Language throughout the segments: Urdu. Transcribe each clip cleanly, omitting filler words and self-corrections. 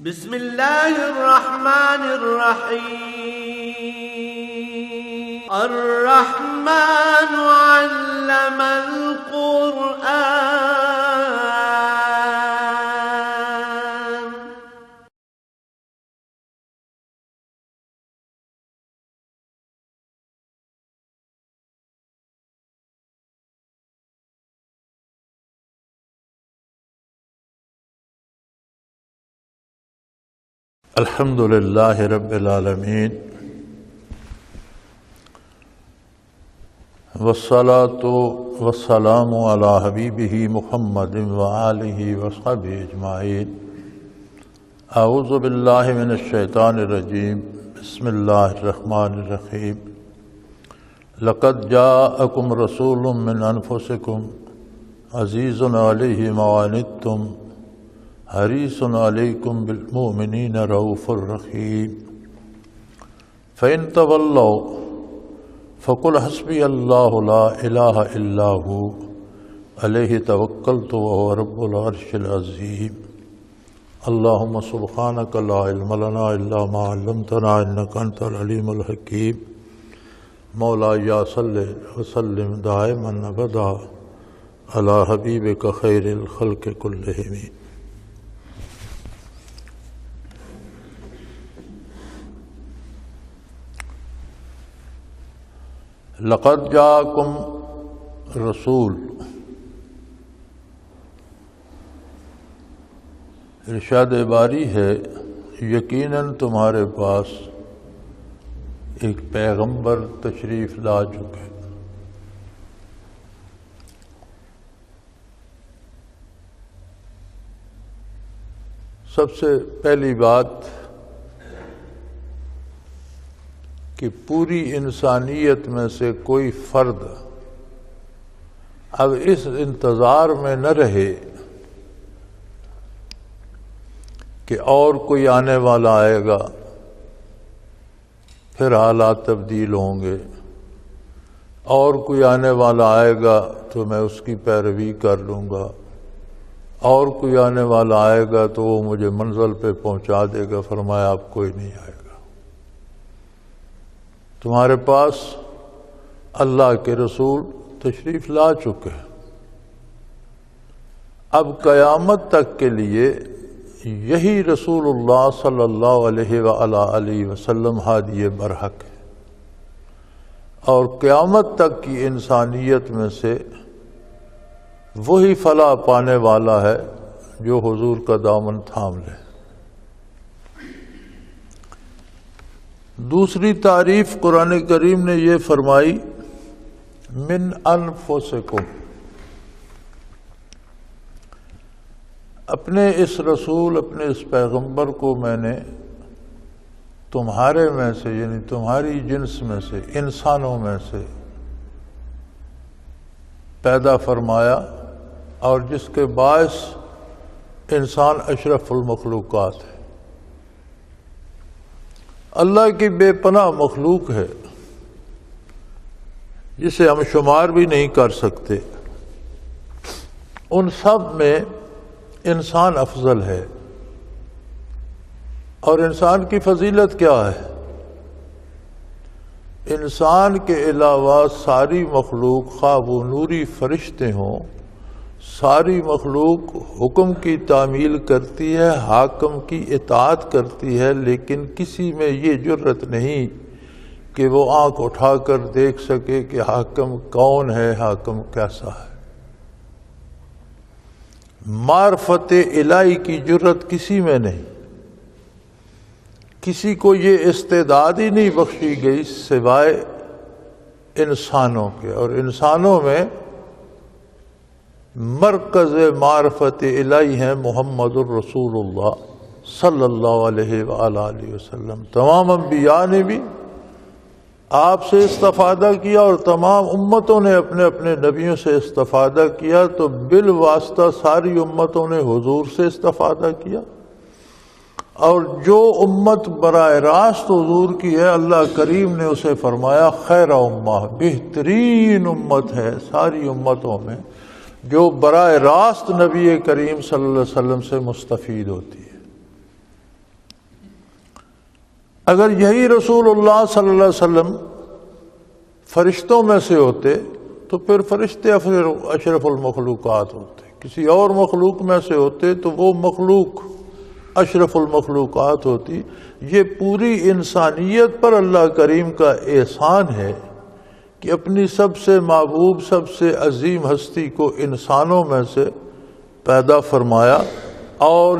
بسم اللہ الرحمن الرحیم الرحمن علم القرآن الحمد للہ رب العالمین والصلاة والسلام علی حبیبہ محمد وآلہ وصحبہ اجمعین۔ اعوذ باللہ من الشیطان الرجیم، بسم اللہ الرحمن الرحیم۔ لقد جاءکم رسول من انفسکم عزیز علیہ ما عنتم حریص علیکم بالمؤمنین رؤوف الرحیم۔ فإن تولوا فقل حسبی اللہ لا الہ الا ہو علیہ توکلت وہو رب العرش العظیم۔ اللہم سبحانک لا علم لنا الا ما علمتنا انک انت العلیم الحکیم۔ مولاي صل وسلم دائما ابدا علی حبیبک خیر الخلق کلہم۔ لقد جاءکم رسول، ارشاد باری ہے یقیناً تمہارے پاس ایک پیغمبر تشریف لا چکے۔ سب سے پہلی بات کہ پوری انسانیت میں سے کوئی فرد اب اس انتظار میں نہ رہے کہ اور کوئی آنے والا آئے گا پھر حالات تبدیل ہوں گے، اور کوئی آنے والا آئے گا تو میں اس کی پیروی کر لوں گا، اور کوئی آنے والا آئے گا تو وہ مجھے منزل پہ پہنچا دے گا۔ فرمایا اب کوئی نہیں آئے گا، تمہارے پاس اللہ کے رسول تشریف لا چکے۔ اب قیامت تک کے لیے یہی رسول اللہ صلی اللہ علیہ وآلہ وسلم ہادی برحق ہے، اور قیامت تک کی انسانیت میں سے وہی فلاح پانے والا ہے جو حضور کا دامن تھام لے۔ دوسری تعریف قرآن کریم نے یہ فرمائی من انفسکم، اپنے اس رسول، اپنے اس پیغمبر کو میں نے تمہارے میں سے، یعنی تمہاری جنس میں سے، انسانوں میں سے پیدا فرمایا، اور جس کے باعث انسان اشرف المخلوقات ہے۔ اللہ کی بے پناہ مخلوق ہے جسے ہم شمار بھی نہیں کر سکتے، ان سب میں انسان افضل ہے۔ اور انسان کی فضیلت کیا ہے؟ انسان کے علاوہ ساری مخلوق، خواہ وہ نوری فرشتے ہوں، ساری مخلوق حکم کی تعمیل کرتی ہے، حاکم کی اطاعت کرتی ہے، لیکن کسی میں یہ جرت نہیں کہ وہ آنکھ اٹھا کر دیکھ سکے کہ حاکم کون ہے، حاکم کیسا ہے۔ معرفت الہی کی جرت کسی میں نہیں، کسی کو یہ استعداد ہی نہیں بخشی گئی سوائے انسانوں کے، اور انسانوں میں مرکز معرفت الہی ہیں محمد الرسول اللہ صلی اللہ علیہ وآلہ وسلم۔ تمام انبیاء نے بھی آپ سے استفادہ کیا، اور تمام امتوں نے اپنے اپنے نبیوں سے استفادہ کیا، تو بالواسطہ ساری امتوں نے حضور سے استفادہ کیا۔ اور جو امت براہ راست حضور کی ہے، اللہ کریم نے اسے فرمایا خیر امہ، بہترین امت ہے ساری امتوں میں جو براہ راست نبی کریم صلی اللہ علیہ وسلم سے مستفید ہوتی ہے۔ اگر یہی رسول اللہ صلی اللہ علیہ وسلم فرشتوں میں سے ہوتے تو پھر فرشتے اشرف المخلوقات ہوتے، کسی اور مخلوق میں سے ہوتے تو وہ مخلوق اشرف المخلوقات ہوتی۔ یہ پوری انسانیت پر اللہ کریم کا احسان ہے کہ اپنی سب سے محبوب سب سے عظیم ہستی کو انسانوں میں سے پیدا فرمایا اور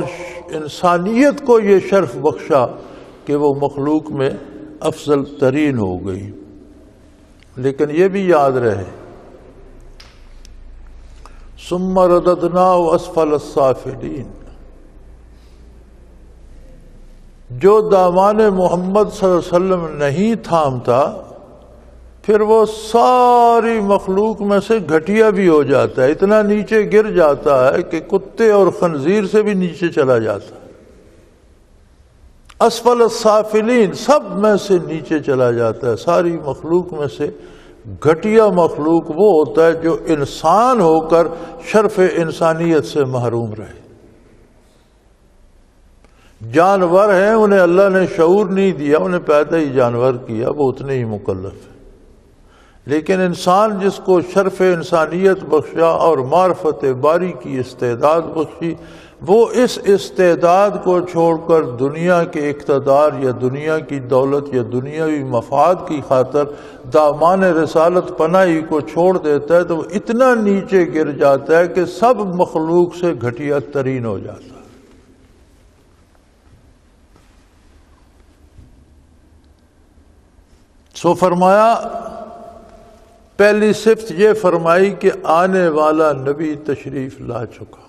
انسانیت کو یہ شرف بخشا کہ وہ مخلوق میں افضل ترین ہو گئی۔ لیکن یہ بھی یاد رہے، ثم رددناہ اسفل السافلین، جو دامان محمد صلی اللہ علیہ وسلم نہیں تھامتا پھر وہ ساری مخلوق میں سے گھٹیا بھی ہو جاتا ہے، اتنا نیچے گر جاتا ہے کہ کتے اور خنزیر سے بھی نیچے چلا جاتا ہے۔ اسفل السافلین، سب میں سے نیچے چلا جاتا ہے۔ ساری مخلوق میں سے گھٹیا مخلوق وہ ہوتا ہے جو انسان ہو کر شرف انسانیت سے محروم رہے۔ جانور ہیں، انہیں اللہ نے شعور نہیں دیا، انہیں پیدا ہی جانور کیا، وہ اتنے ہی مکلف ہیں۔ لیکن انسان جس کو شرف انسانیت بخشا اور معرفت باری کی استعداد بخشی، وہ اس استعداد کو چھوڑ کر دنیا کے اقتدار یا دنیا کی دولت یا دنیاوی مفاد کی خاطر دامان رسالت پناہی کو چھوڑ دیتا ہے تو وہ اتنا نیچے گر جاتا ہے کہ سب مخلوق سے گھٹیا ترین ہو جاتا ہے۔ سو فرمایا، پہلی صفت یہ فرمائی کہ آنے والا نبی تشریف لا چکا۔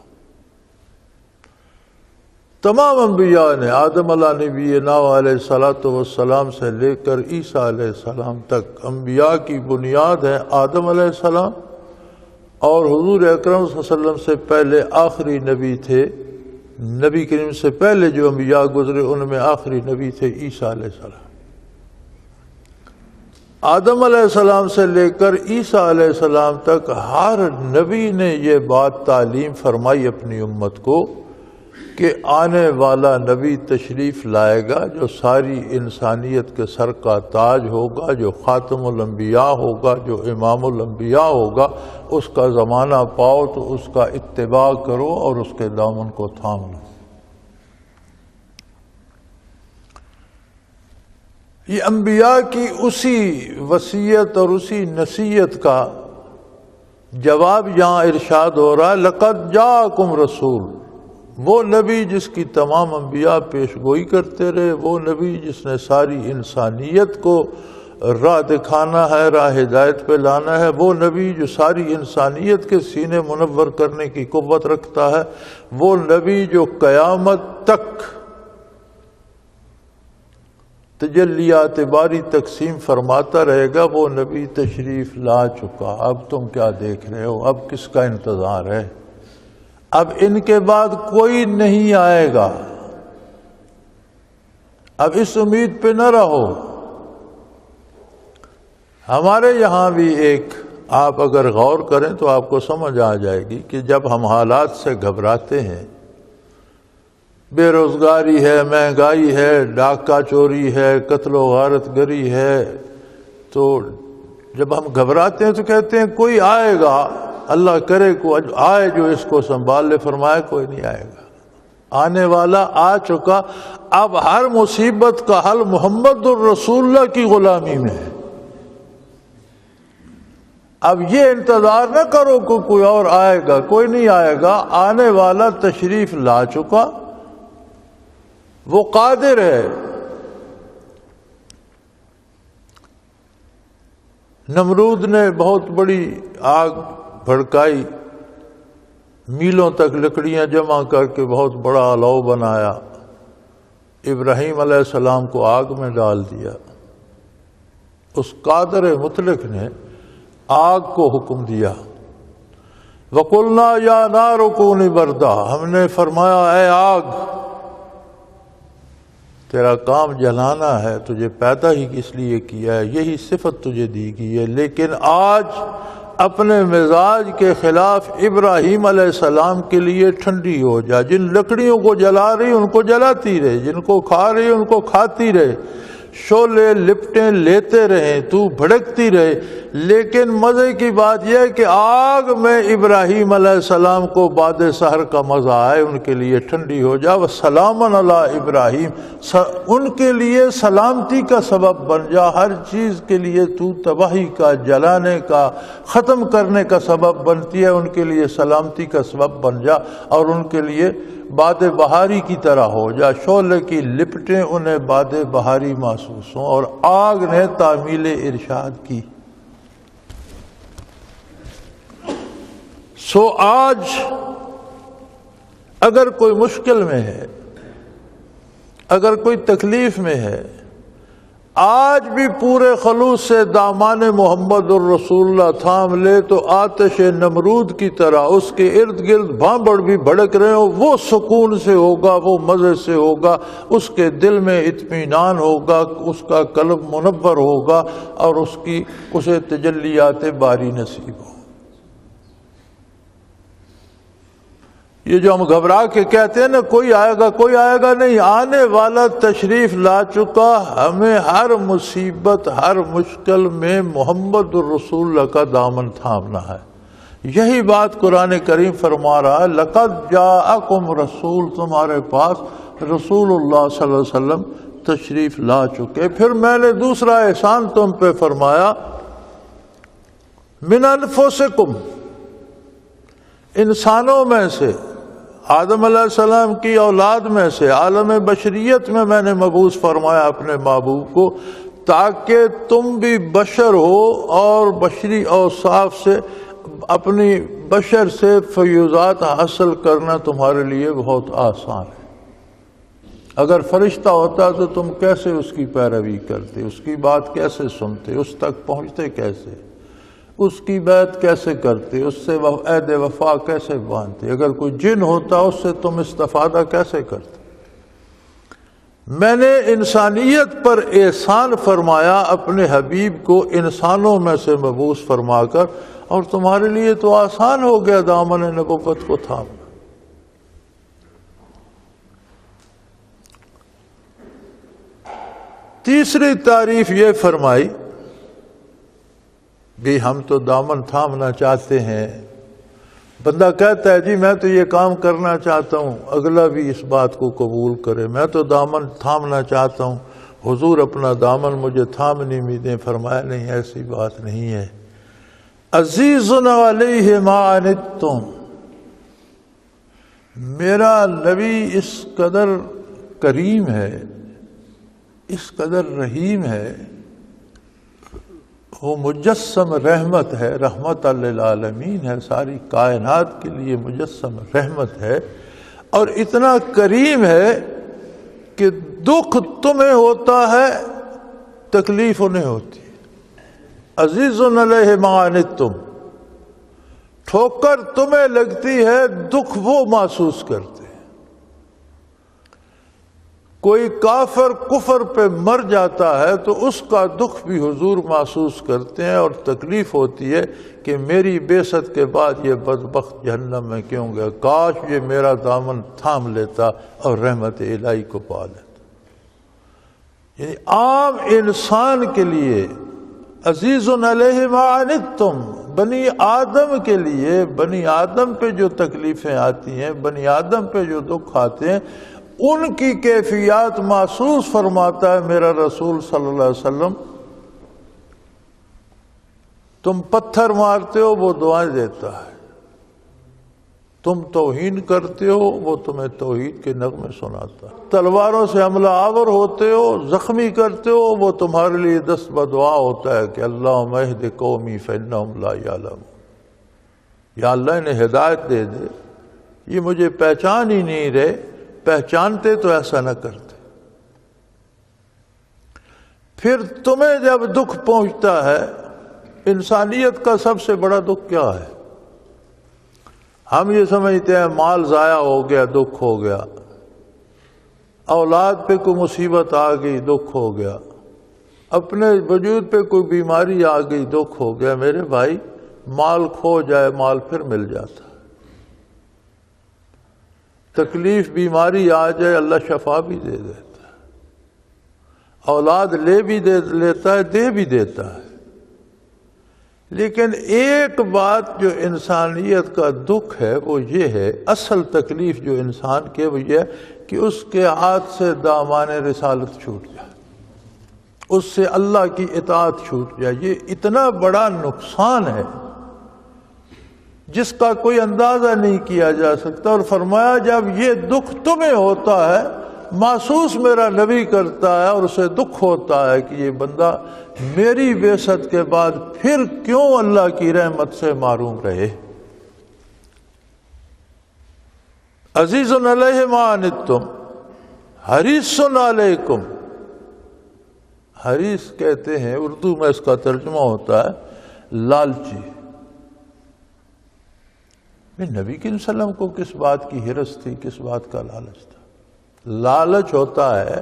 تمام انبیاء نے آدم علیہ نبینا علیہ السلام سے لے کر عیسیٰ علیہ السلام تک، انبیاء کی بنیاد ہے آدم علیہ السلام، اور حضور اکرم صلی اللہ علیہ وسلم سے پہلے آخری نبی تھے، نبی کریم سے پہلے جو انبیاء گزرے ان میں آخری نبی تھے عیسیٰ علیہ السلام۔ آدم علیہ السلام سے لے کر عیسیٰ علیہ السلام تک ہر نبی نے یہ بات تعلیم فرمائی اپنی امت کو کہ آنے والا نبی تشریف لائے گا جو ساری انسانیت کے سر کا تاج ہوگا، جو خاتم الانبیاء ہوگا، جو امام الانبیاء ہوگا۔ اس کا زمانہ پاؤ تو اس کا اتباع کرو اور اس کے دامن کو تھام لو۔ یہ انبیاء کی اسی وصیت اور اسی نصیحت کا جواب یہاں ارشاد ہو رہا ہے، لقد جاءکم رسول، وہ نبی جس کی تمام انبیاء پیش گوئی کرتے رہے، وہ نبی جس نے ساری انسانیت کو راہ دکھانا ہے، راہ ہدایت پہ لانا ہے، وہ نبی جو ساری انسانیت کے سینے منور کرنے کی قوت رکھتا ہے، وہ نبی جو قیامت تک تجلیات باری تقسیم فرماتا رہے گا، وہ نبی تشریف لا چکا۔ اب تم کیا دیکھ رہے ہو؟ اب کس کا انتظار ہے؟ اب ان کے بعد کوئی نہیں آئے گا، اب اس امید پہ نہ رہو۔ ہمارے یہاں بھی ایک، آپ اگر غور کریں تو آپ کو سمجھ آ جائے گی کہ جب ہم حالات سے گھبراتے ہیں، بے روزگاری ہے، مہنگائی ہے، ڈاکہ چوری ہے، قتل و غارت گری ہے، تو جب ہم گھبراتے ہیں تو کہتے ہیں کوئی آئے گا، اللہ کرے کوئی آئے جو اس کو سنبھال لے۔ فرمایا کوئی نہیں آئے گا، آنے والا آ چکا۔ اب ہر مصیبت کا حل محمد الرسول اللہ کی غلامی میں ہے۔ اب یہ انتظار نہ کرو کہ کوئی اور آئے گا، کوئی نہیں آئے گا، آنے والا تشریف لا چکا، وہ قادر ہے۔ نمرود نے بہت بڑی آگ بھڑکائی، میلوں تک لکڑیاں جمع کر کے بہت بڑا الاؤ بنایا، ابراہیم علیہ السلام کو آگ میں ڈال دیا۔ اس قادر مطلق نے آگ کو حکم دیا، وَقُلْنَا يَا نَارُ كُونِي بَرْدًا، ہم نے فرمایا اے آگ تیرا کام جلانا ہے، تجھے پیدا ہی اس لیے کیا ہے، یہی صفت تجھے دی گئی ہے، لیکن آج اپنے مزاج کے خلاف ابراہیم علیہ السلام کے لیے ٹھنڈی ہو جا۔ جن لکڑیوں کو جلا رہی ان کو جلاتی رہے، جن کو کھا رہی ان کو کھاتی رہے، شعلے لپٹیں لیتے رہیں، تو بھڑکتی رہے، لیکن مزے کی بات یہ ہے کہ آگ میں ابراہیم علیہ السلام کو بعد سحر کا مزہ آئے، ان کے لیے ٹھنڈی ہو جا، وسلام علی ابراہیم، ان کے لیے سلامتی کا سبب بن جا۔ ہر چیز کے لیے تو تباہی کا، جلانے کا، ختم کرنے کا سبب بنتی ہے، ان کے لیے سلامتی کا سبب بن جا، اور ان کے لیے باد بہاری کی طرح ہو جا، شعلے کی لپٹیں انہیں باد بہاری محسوس ہوں۔ اور آگ نے تعمیل ارشاد کی۔ سو آج اگر کوئی مشکل میں ہے، اگر کوئی تکلیف میں ہے، آج بھی پورے خلوص سے دامان محمد الرسول اللہ تھام لے تو آتش نمرود کی طرح اس کے ارد گرد بھانبڑ بھی بھڑک رہے ہو، وہ سکون سے ہوگا، وہ مزے سے ہوگا، اس کے دل میں اطمینان ہوگا، اس کا قلب منور ہوگا، اور اسے تجلیات باری نصیب ہو۔ یہ جو ہم گھبرا کے کہتے ہیں نا کوئی آئے گا کوئی آئے گا، نہیں، آنے والا تشریف لا چکا۔ ہمیں ہر مصیبت، ہر مشکل میں محمد الرسول اللہ کا دامن تھامنا ہے۔ یہی بات قرآن کریم فرما رہا ہے، لقد جاءکم رسول، تمہارے پاس رسول اللہ صلی اللہ علیہ وسلم تشریف لا چکے۔ پھر میں نے دوسرا احسان تم پہ فرمایا، من انفسکم، انسانوں میں سے، آدم علیہ السلام کی اولاد میں سے، عالم بشریت میں نے مبعوث فرمایا اپنے محبوب کو، تاکہ تم بھی بشر ہو اور بشری اوصاف سے، اپنی بشر سے فیوزات حاصل کرنا تمہارے لیے بہت آسان ہے۔ اگر فرشتہ ہوتا تو تم کیسے اس کی پیروی کرتے، اس کی بات کیسے سنتے، اس تک پہنچتے کیسے، اس کی بیعت کیسے کرتے، اس سے عہد وفا کیسے باندھتے، اگر کوئی جن ہوتا اس سے تم استفادہ کیسے کرتے۔ میں نے انسانیت پر احسان فرمایا اپنے حبیب کو انسانوں میں سے مبعوث فرما کر، اور تمہارے لیے تو آسان ہو گیا دامن نبوت کو تھامنا۔ تیسری تعریف یہ فرمائی بھی ہم تو دامن تھامنا چاہتے ہیں۔ بندہ کہتا ہے جی میں تو یہ کام کرنا چاہتا ہوں، اگلا بھی اس بات کو قبول کرے، میں تو دامن تھامنا چاہتا ہوں، حضور اپنا دامن مجھے تھامنے میں دیں۔ فرمایا نہیں، ایسی بات نہیں ہے۔ عزیز علیہ ما عنتم، میرا نبی اس قدر کریم ہے، اس قدر رحیم ہے، وہ مجسم رحمت ہے، رحمت للعالمین ہے، ساری کائنات کے لیے مجسم رحمت ہے، اور اتنا کریم ہے کہ دکھ تمہیں ہوتا ہے، تکلیف انہیں ہوتی ہے۔ عزیز علیہ ما عنتم، ٹھوکر تمہیں لگتی ہے، دکھ وہ محسوس کرتے ہیں۔ کوئی کافر کفر پہ مر جاتا ہے تو اس کا دکھ بھی حضور محسوس کرتے ہیں، اور تکلیف ہوتی ہے کہ میری بعثت کے بعد یہ بدبخت جہنم میں کیوں گیا، کاش یہ میرا دامن تھام لیتا اور رحمت الہی کو پا لیتا۔ یعنی عام انسان کے لیے عزیز علیہ ما عنتم، بنی آدم کے لیے، بنی آدم پہ جو تکلیفیں آتی ہیں، بنی آدم پہ جو دکھ آتے ہیں، ان کی کیفیات محسوس فرماتا ہے میرا رسول صلی اللہ علیہ وسلم۔ تم پتھر مارتے ہو وہ دعائیں دیتا ہے، تم توہین کرتے ہو وہ تمہیں توحید کے نغمے سناتا ہے، تلواروں سے حملہ آور ہوتے ہو، زخمی کرتے ہو، وہ تمہارے لیے دست بدعا ہوتا ہے کہ اللہم اہد قومی فانہم لا یعلمون، یا اللہ انہیں ہدایت دے دے، یہ مجھے پہچان ہی نہیں رہے، پہچانتے تو ایسا نہ کرتے۔ پھر تمہیں جب دکھ پہنچتا ہے، انسانیت کا سب سے بڑا دکھ کیا ہے؟ ہم یہ سمجھتے ہیں مال ضائع ہو گیا، دکھ ہو گیا، اولاد پہ کوئی مصیبت آ گئی، دکھ ہو گیا، اپنے وجود پہ کوئی بیماری آ گئی، دکھ ہو گیا۔ میرے بھائی، مال کھو جائے مال پھر مل جاتا ہے، تکلیف بیماری آ جائے اللہ شفا بھی دے دیتا ہے، اولاد لے بھی لیتا ہے، دے بھی دیتا ہے، لیکن ایک بات جو انسانیت کا دکھ ہے وہ یہ ہے، اصل تکلیف جو انسان کے وہ یہ ہے کہ اس کے ہاتھ سے دامان رسالت چھوٹ جائے، اس سے اللہ کی اطاعت چھوٹ جائے۔ یہ اتنا بڑا نقصان ہے جس کا کوئی اندازہ نہیں کیا جا سکتا۔ اور فرمایا جب یہ دکھ تمہیں ہوتا ہے، محسوس میرا نبی کرتا ہے اور اسے دکھ ہوتا ہے کہ یہ بندہ میری بعثت کے بعد پھر کیوں اللہ کی رحمت سے محروم رہے۔ عزیز علیہ ما عنتم حریص علیکم، حریص کہتے ہیں اردو میں، اس کا ترجمہ ہوتا ہے لالچی۔ نبی کریم صلی اللہ علیہ وسلم کو کس بات کی ہرس تھی، کس بات کا لالچ تھا؟ لالچ ہوتا ہے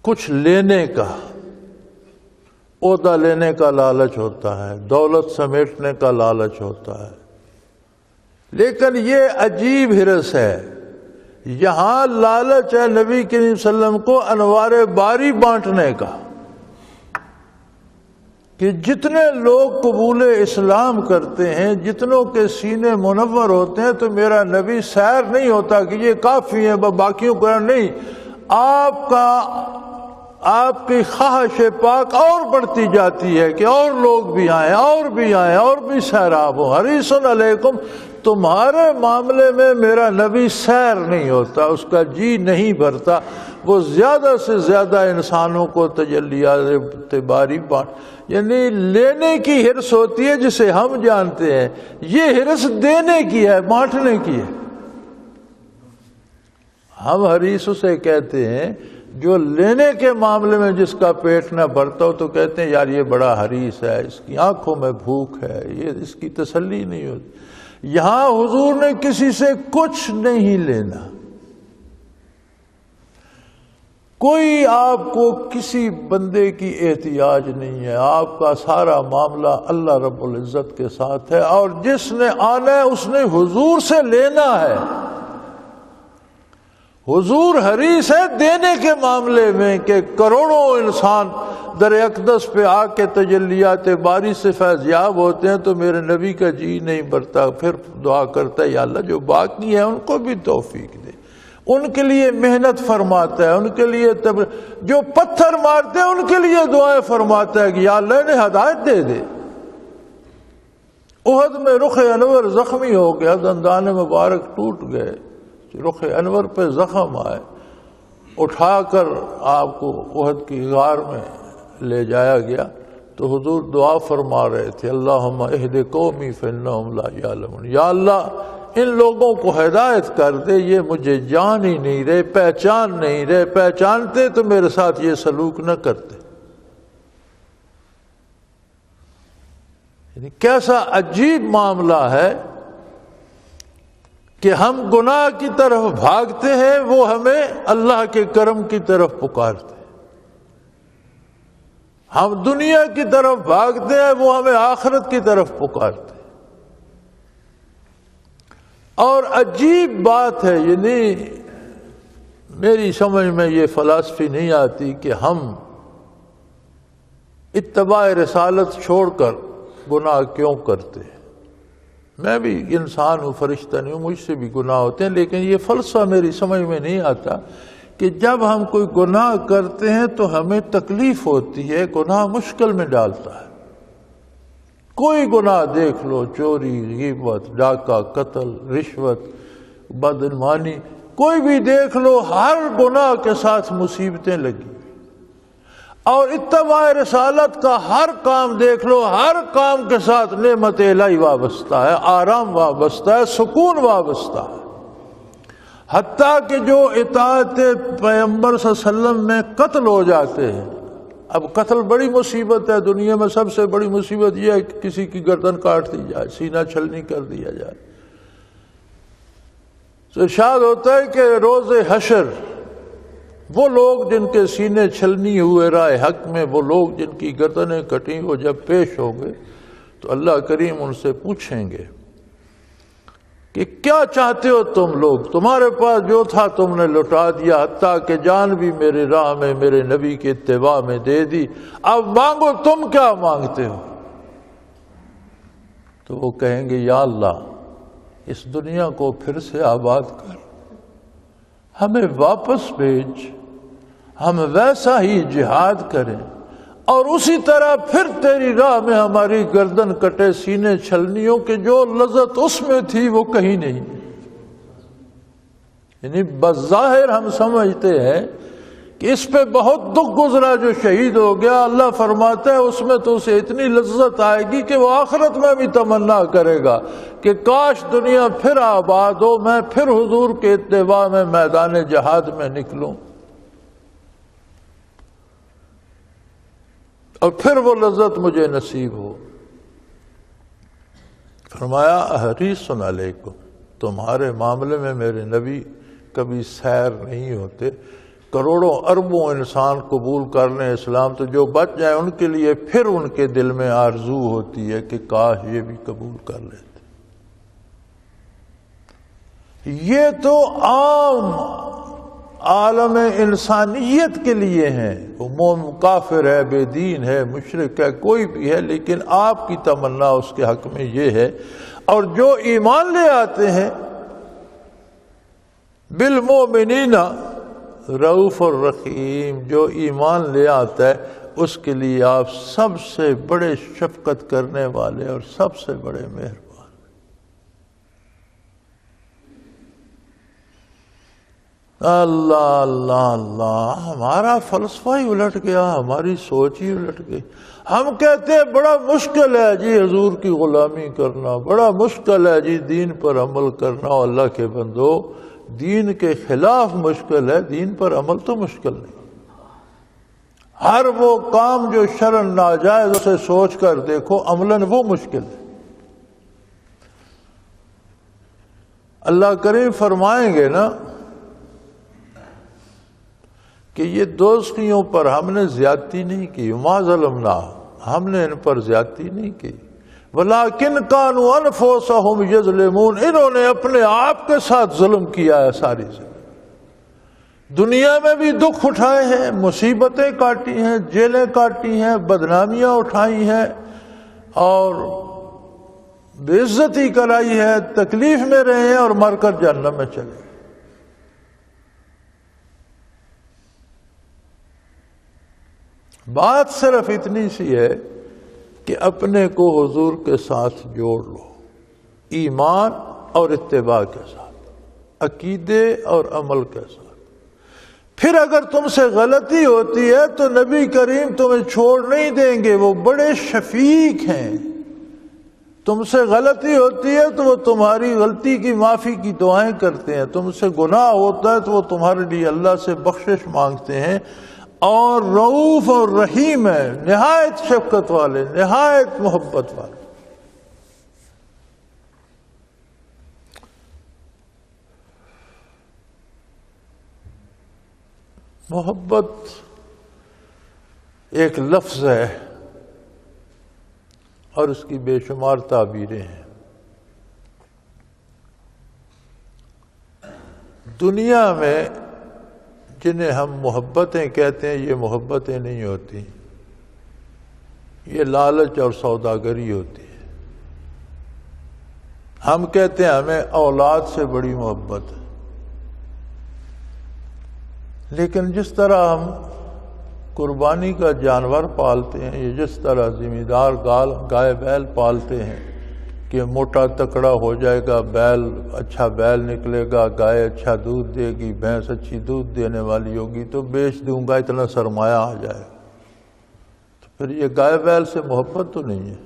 کچھ لینے کا، عہدہ لینے کا لالچ ہوتا ہے، دولت سمیٹنے کا لالچ ہوتا ہے، لیکن یہ عجیب ہرس ہے۔ یہاں لالچ ہے نبی کریم صلی اللہ علیہ وسلم کو انوار باری بانٹنے کا، کہ جتنے لوگ قبول اسلام کرتے ہیں، جتنوں کے سینے منور ہوتے ہیں، تو میرا نبی سیر نہیں ہوتا کہ یہ کافی ہے باقیوں کو نہیں، آپ کی خواہش پاک اور بڑھتی جاتی ہے کہ اور لوگ بھی آئیں، اور بھی آئیں، اور بھی سیراب ہوں۔ حریص علیکم، تمہارے معاملے میں میرا نبی سیر نہیں ہوتا، اس کا جی نہیں بھرتا، وہ زیادہ سے زیادہ انسانوں کو تجلیات باری یعنی لینے کی ہرس ہوتی ہے جسے ہم جانتے ہیں، یہ ہرس دینے کی ہے، بانٹنے کی ہے۔ ہم حریص اسے کہتے ہیں جو لینے کے معاملے میں جس کا پیٹ نہ بھرتا ہو، تو کہتے ہیں یار یہ بڑا حریص ہے، اس کی آنکھوں میں بھوک ہے، یہ اس کی تسلی نہیں ہوتی۔ یہاں حضور نے کسی سے کچھ نہیں لینا، کوئی آپ کو کسی بندے کی احتیاج نہیں ہے، آپ کا سارا معاملہ اللہ رب العزت کے ساتھ ہے، اور جس نے آنا ہے اس نے حضور سے لینا ہے۔ حضور حریص ہے دینے کے معاملے میں کہ کروڑوں انسان در اقدس پہ آ کے تجلیات باری سے فیض یاب ہوتے ہیں، تو میرے نبی کا جی نہیں بھرتا، پھر دعا کرتا ہے یا اللہ جو باقی ہیں ان کو بھی توفیق دے، ان کے لیے محنت فرماتا ہے، ان کے لیے جو پتھر مارتے ہیں ان کے لیے دعائیں فرماتا ہے کہ یا اللہ نے ہدایت دے دے۔ احد میں رخ انور زخمی ہو گیا، دندان مبارک ٹوٹ گئے، رخ انور پہ زخم آئے، اٹھا کر آپ کو احد کی غار میں لے جایا گیا، تو حضور دعا فرما رہے تھے اللہم اہد قومی فانہم لا یعلمون، یا اللہ ان لوگوں کو ہدایت کر دے، یہ مجھے جان ہی نہیں رہے، پہچان نہیں رہے، پہچانتے تو میرے ساتھ یہ سلوک نہ کرتے۔ یعنی کیسا عجیب معاملہ ہے کہ ہم گناہ کی طرف بھاگتے ہیں، وہ ہمیں اللہ کے کرم کی طرف پکارتے ہیں، ہم دنیا کی طرف بھاگتے ہیں، وہ ہمیں آخرت کی طرف پکارتے ہیں۔ اور عجیب بات ہے، یعنی میری سمجھ میں یہ فلسفی نہیں آتی کہ ہم اتباع رسالت چھوڑ کر گناہ کیوں کرتے ہیں۔ میں بھی انسان ہوں، فرشتہ نہیں ہوں، مجھ سے بھی گناہ ہوتے ہیں، لیکن یہ فلسفہ میری سمجھ میں نہیں آتا کہ جب ہم کوئی گناہ کرتے ہیں تو ہمیں تکلیف ہوتی ہے، گناہ مشکل میں ڈالتا ہے۔ کوئی گناہ دیکھ لو، چوری، غیبت، ڈاکہ، قتل، رشوت، بدعنوانی، کوئی بھی دیکھ لو، ہر گناہ کے ساتھ مصیبتیں لگی، اور اتباع رسالت کا ہر کام دیکھ لو، ہر کام کے ساتھ نعمت الہی وابستہ ہے، آرام وابستہ ہے، سکون وابستہ ہے۔ حتیٰ کہ جو اطاعت پیغمبر صلی اللہ علیہ وسلم میں قتل ہو جاتے ہیں، اب قتل بڑی مصیبت ہے، دنیا میں سب سے بڑی مصیبت یہ ہے کہ کسی کی گردن کاٹ دی جائے، سینہ چھلنی کر دیا جائے۔ تو ارشاد ہوتا ہے کہ روز حشر وہ لوگ جن کے سینے چھلنی ہوئے راہ حق میں، وہ لوگ جن کی گردنیں کٹی، وہ جب پیش ہوں گے تو اللہ کریم ان سے پوچھیں گے کہ کیا چاہتے ہو تم لوگ، تمہارے پاس جو تھا تم نے لٹا دیا، حتیٰ کہ جان بھی میرے راہ میں میرے نبی کے اتباع میں دے دی، اب مانگو تم کیا مانگتے ہو؟ تو وہ کہیں گے یا اللہ اس دنیا کو پھر سے آباد کر، ہمیں واپس بھیج، ہم ویسا ہی جہاد کریں اور اسی طرح پھر تیری راہ میں ہماری گردن کٹے سینے چھلنی ہو کہ جو لذت اس میں تھی وہ کہیں نہیں۔ یعنی بظاہر ہم سمجھتے ہیں کہ اس پہ بہت دکھ گزرا جو شہید ہو گیا، اللہ فرماتا ہے اس میں تو اسے اتنی لذت آئے گی کہ وہ آخرت میں بھی تمنا کرے گا کہ کاش دنیا پھر آباد ہو، میں پھر حضور کے اتباع میں میدان جہاد میں نکلوں اور پھر وہ لذت مجھے نصیب ہو۔ فرمایا حریص علیکم، تمہارے معاملے میں میرے نبی کبھی سیر نہیں ہوتے، کروڑوں اربوں انسان قبول کر لیں اسلام تو جو بچ جائیں ان کے لیے پھر ان کے دل میں آرزو ہوتی ہے کہ کاش یہ بھی قبول کر لیتے۔ یہ تو عام عالم انسانیت کے لیے ہیں، وہ مومن کافر ہے، بے دین ہے، مشرک ہے، کوئی بھی ہے، لیکن آپ کی تمنا اس کے حق میں یہ ہے۔ اور جو ایمان لے آتے ہیں بالمؤمنین رؤوف الرحیم، جو ایمان لے آتا ہے اس کے لیے آپ سب سے بڑے شفقت کرنے والے اور سب سے بڑے مہربان۔ اللہ اللہ اللہ، ہمارا فلسفہ ہی الٹ گیا، ہماری سوچ ہی الٹ گئی۔ ہم کہتے ہیں بڑا مشکل ہے جی حضور کی غلامی کرنا، بڑا مشکل ہے جی دین پر عمل کرنا۔ اللہ کے بندو، دین کے خلاف مشکل ہے، دین پر عمل تو مشکل نہیں۔ ہر وہ کام جو شرعاً ناجائز اسے سوچ کر دیکھو، عملاً وہ مشکل ہے۔ اللہ کریم فرمائیں گے نا کہ یہ دوستیوں پر ہم نے زیادتی نہیں کی، ما ظلمنا، ہم نے ان پر زیادتی نہیں کی، ولیکن کانوا انفسہم یظلمون، انہوں نے اپنے آپ کے ساتھ ظلم کیا ہے۔ ساری زندگی دنیا میں بھی دکھ اٹھائے ہیں، مصیبتیں کاٹی ہیں، جیلیں کاٹی ہیں، بدنامیاں اٹھائی ہیں اور بے عزتی کرائی ہے، تکلیف میں رہے ہیں اور مر کر جہنم میں چلے۔ بات صرف اتنی سی ہے کہ اپنے کو حضور کے ساتھ جوڑ لو، ایمان اور اتباع کے ساتھ، عقیدے اور عمل کے ساتھ۔ پھر اگر تم سے غلطی ہوتی ہے تو نبی کریم تمہیں چھوڑ نہیں دیں گے، وہ بڑے شفیق ہیں۔ تم سے غلطی ہوتی ہے تو وہ تمہاری غلطی کی معافی کی دعائیں کرتے ہیں، تم سے گناہ ہوتا ہے تو وہ تمہارے لیے اللہ سے بخشش مانگتے ہیں، اور رؤوف اور رحیم ہے، نہایت شفقت والے، نہایت محبت والے۔ محبت ایک لفظ ہے اور اس کی بے شمار تعبیریں ہیں۔ دنیا میں جنہیں ہم محبتیں کہتے ہیں یہ محبتیں نہیں ہوتی، یہ لالچ اور سوداگری ہوتی ہے۔ ہم کہتے ہیں ہمیں اولاد سے بڑی محبت ہے، لیکن جس طرح ہم قربانی کا جانور پالتے ہیں، یہ جس طرح ذمہ دار گائے بیل پالتے ہیں کہ موٹا تکڑا ہو جائے گا، بیل اچھا بیل نکلے گا، گائے اچھا دودھ دے گی، بھینس اچھی دودھ دینے والی ہوگی تو بیچ دوں گا، اتنا سرمایہ آ جائے گا، تو پھر یہ گائے بیل سے محبت تو نہیں ہے،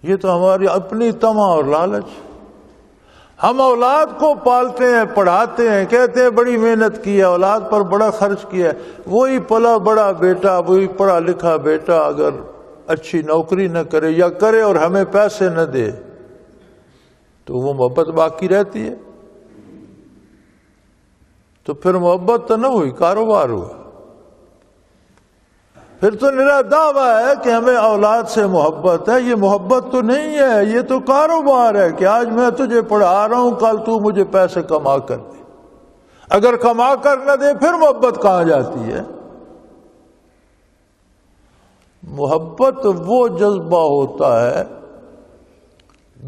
یہ تو ہماری اپنی طمع اور لالچ۔ ہم اولاد کو پالتے ہیں، پڑھاتے ہیں، کہتے ہیں بڑی محنت کی ہے، اولاد پر بڑا خرچ کیا ہے، وہی پلا بڑا بیٹا، وہی پڑھا لکھا بیٹا اگر اچھی نوکری نہ کرے یا کرے اور ہمیں پیسے نہ دے تو وہ محبت باقی رہتی ہے؟ تو پھر محبت تو نہ ہوئی، کاروبار ہوا۔ پھر تو نرا دعویٰ ہے کہ ہمیں اولاد سے محبت ہے. یہ محبت تو نہیں ہے، یہ تو کاروبار ہے کہ آج میں تجھے پڑھا رہا ہوں، کل تو مجھے پیسے کما کر دے. اگر کما کر نہ دے پھر محبت کہاں جاتی ہے؟ محبت وہ جذبہ ہوتا ہے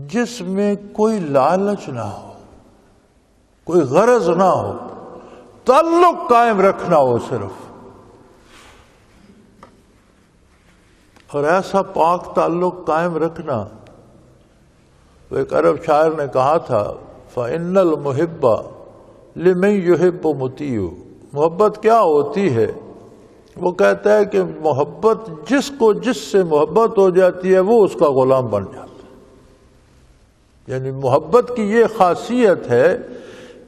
جس میں کوئی لالچ نہ ہو، کوئی غرض نہ ہو، تعلق قائم رکھنا ہو صرف. اور ایسا پاک تعلق قائم رکھنا، ایک عرب شاعر نے کہا تھا فَإِنَّ الْمُحِبَّ لِمَنْ يُحِبُّ مُطِيعُ. محبت کیا ہوتی ہے؟ وہ کہتا ہے کہ محبت جس کو جس سے محبت ہو جاتی ہے وہ اس کا غلام بن جاتا ہے. یعنی محبت کی یہ خاصیت ہے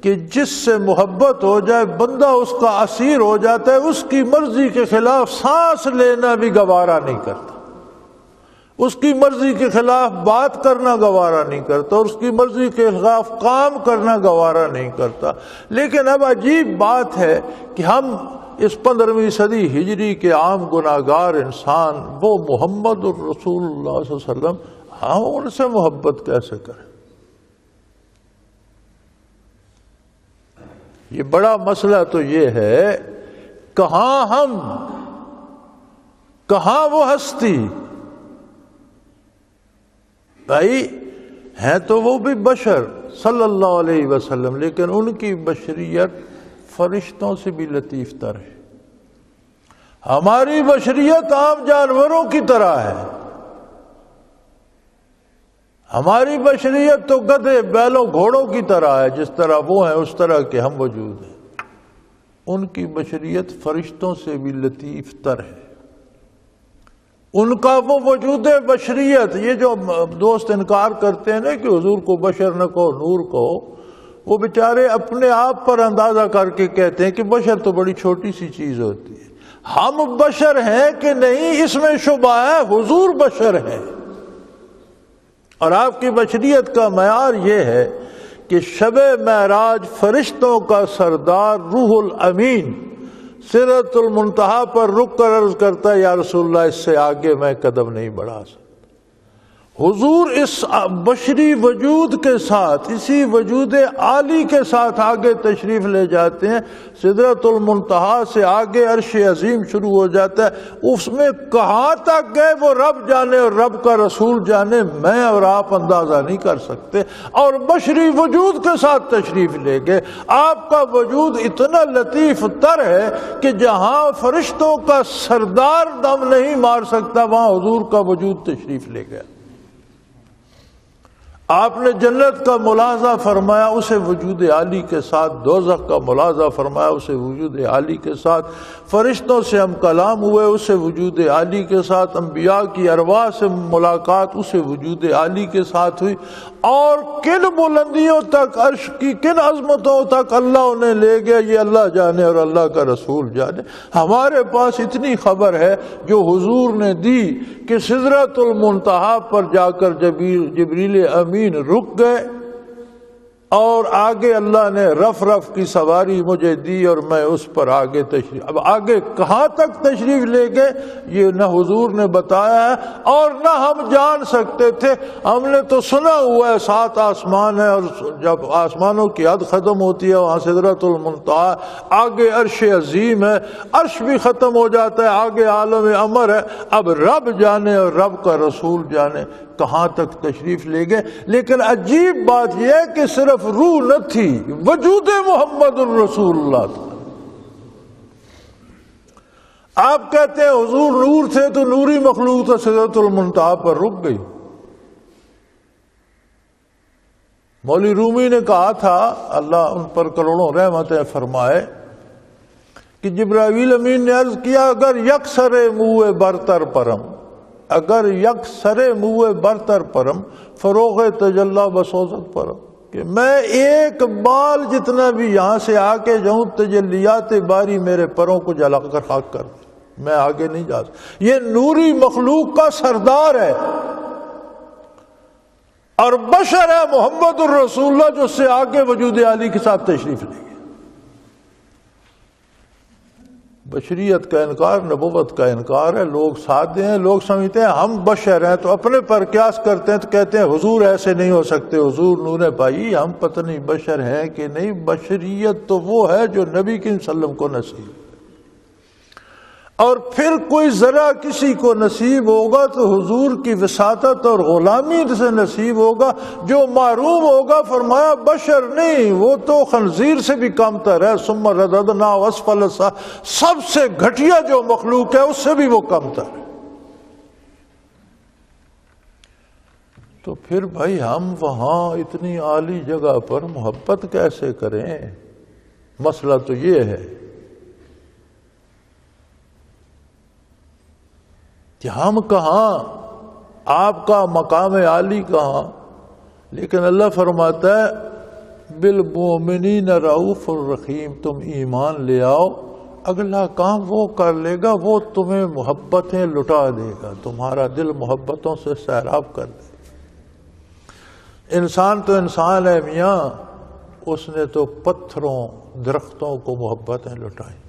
کہ جس سے محبت ہو جائے بندہ اس کا اسیر ہو جاتا ہے، اس کی مرضی کے خلاف سانس لینا بھی گوارا نہیں کرتا، اس کی مرضی کے خلاف بات کرنا گوارا نہیں کرتا، اور اس کی مرضی کے خلاف کام کرنا گوارا نہیں کرتا. لیکن اب عجیب بات ہے کہ ہم اس 15ویں صدی ہجری کے عام گناہگار انسان، وہ محمد الرسول اللہ صلی اللہ علیہ وسلم، ہم ان سے محبت کیسے کریں؟ یہ بڑا مسئلہ تو یہ ہے، کہاں ہم، کہاں وہ ہستی؟ بھائی ہیں تو وہ بھی بشر صلی اللہ علیہ وسلم، لیکن ان کی بشریت فرشتوں سے بھی لطیف تر ہے. ہماری بشریت عام جانوروں کی طرح ہے. ہماری بشریت تو گدھے بیلوں گھوڑوں کی طرح ہے، جس طرح وہ ہیں اس طرح کے ہم وجود ہیں. ان کی بشریت فرشتوں سے بھی لطیف تر ہے. ان کا وہ وجود بشریت، یہ جو دوست انکار کرتے ہیں نا کہ حضور کو بشر نہ کہو نور کہو، وہ بیچارے اپنے آپ پر اندازہ کر کے کہتے ہیں کہ بشر تو بڑی چھوٹی سی چیز ہوتی ہے. ہم بشر ہیں کہ نہیں اس میں شبہ ہے، حضور بشر ہیں. اور آپ کی بشریت کا معیار یہ ہے کہ شب معراج فرشتوں کا سردار روح الامین سدرۃ المنتہا پر رک کر عرض کرتا ہے یا رسول اللہ اس سے آگے میں قدم نہیں بڑھا سکتا. حضور اس بشری وجود کے ساتھ، اسی وجود عالی کے ساتھ آگے تشریف لے جاتے ہیں. سدرۃ المنتہا سے آگے عرش عظیم شروع ہو جاتا ہے. اس میں کہاں تک گئے وہ رب جانے اور رب کا رسول جانے، میں اور آپ اندازہ نہیں کر سکتے. اور بشری وجود کے ساتھ تشریف لے گئے. آپ کا وجود اتنا لطیف تر ہے کہ جہاں فرشتوں کا سردار دم نہیں مار سکتا وہاں حضور کا وجود تشریف لے گیا. آپ نے جنت کا ملاحظہ فرمایا اسے وجود عالی کے ساتھ، دوزخ کا ملاحظہ فرمایا اسے وجود عالی کے ساتھ، فرشتوں سے ہم کلام ہوئے اسے وجود عالی کے ساتھ، انبیاء کی ارواح سے ملاقات اسے وجود عالی کے ساتھ ہوئی. اور کن بلندیوں تک، عرش کی کن عظمتوں تک اللہ انہیں لے گیا یہ اللہ جانے اور اللہ کا رسول جانے. ہمارے پاس اتنی خبر ہے جو حضور نے دی کہ سدرۃ المنتہا پر جا کر جبریل امین رک گئے اور آگے اللہ نے رف رف کی سواری مجھے دی اور میں اس پر آگے تشریف. اب آگے کہاں تک تشریف لے گئے یہ نہ حضور نے بتایا ہے اور نہ ہم جان سکتے تھے. ہم نے تو سنا ہوا ہے 7 آسمان ہے اور جب آسمانوں کی حد ختم ہوتی ہے وہاں سدرۃ المنتہا، آگے عرش عظیم ہے، عرش بھی ختم ہو جاتا ہے، آگے عالم امر ہے. اب رب جانے اور رب کا رسول جانے کہاں تک تشریف لے گئے. لیکن عجیب بات یہ ہے کہ صرف روح نہ تھی، وجود محمد الرسول اللہ تھا. آپ کہتے ہیں حضور نور تھے تو نوری مخلوق تو سدرۃ المنتہا پر رک گئی. مولوی رومی نے کہا تھا اللہ ان پر کروڑوں رحمتیں فرمائے کہ جبرائیل امین نے عرض کیا اگر یک سر موئے برتر پرم، اگر یک سر موئے برتر پرم فروغ تجلی بسوزت پرم، کہ میں ایک بال جتنا بھی یہاں سے آ کے جاؤں تجلیات باری میرے پروں کو جلا کر خاک کر دے، میں آگے نہیں جا سکتا. یہ نوری مخلوق کا سردار ہے اور بشر ہے محمد الرسول اللہ جو اس سے آگے وجود عالی کے ساتھ تشریف لے گئے. بشریت کا انکار نبوت کا انکار ہے. لوگ سادے ہیں، لوگ سمجھتے ہیں ہم بشر ہیں تو اپنے پر قیاس کرتے ہیں تو کہتے ہیں حضور ایسے نہیں ہو سکتے، حضور نور پائی. ہم پتہ نہیں بشر ہیں کہ نہیں. بشریت تو وہ ہے جو نبی کریم صلی اللہ علیہ وسلم کو نصیب، اور پھر کوئی ذرا کسی کو نصیب ہوگا تو حضور کی وساطت اور غلامی سے نصیب ہوگا. جو معروم ہوگا فرمایا بشر نہیں، وہ تو خنزیر سے بھی کم تر ہے. ثم رددنا اسفل سب سے گھٹیا جو مخلوق ہے اس سے بھی وہ کم تر ہے. تو پھر بھائی ہم وہاں اتنی عالی جگہ پر محبت کیسے کریں؟ مسئلہ تو یہ ہے کہ ہم کہاں، آپ کا مقام عالی کہاں. لیکن اللہ فرماتا ہے بالمؤمنین رؤوف الرحیم. تم ایمان لے آؤ، اگلا کام وہ کر لے گا، وہ تمہیں محبتیں لٹا دے گا، تمہارا دل محبتوں سے سیراب کر دے. انسان تو انسان ہے میاں، اس نے تو پتھروں درختوں کو محبتیں لٹائیں.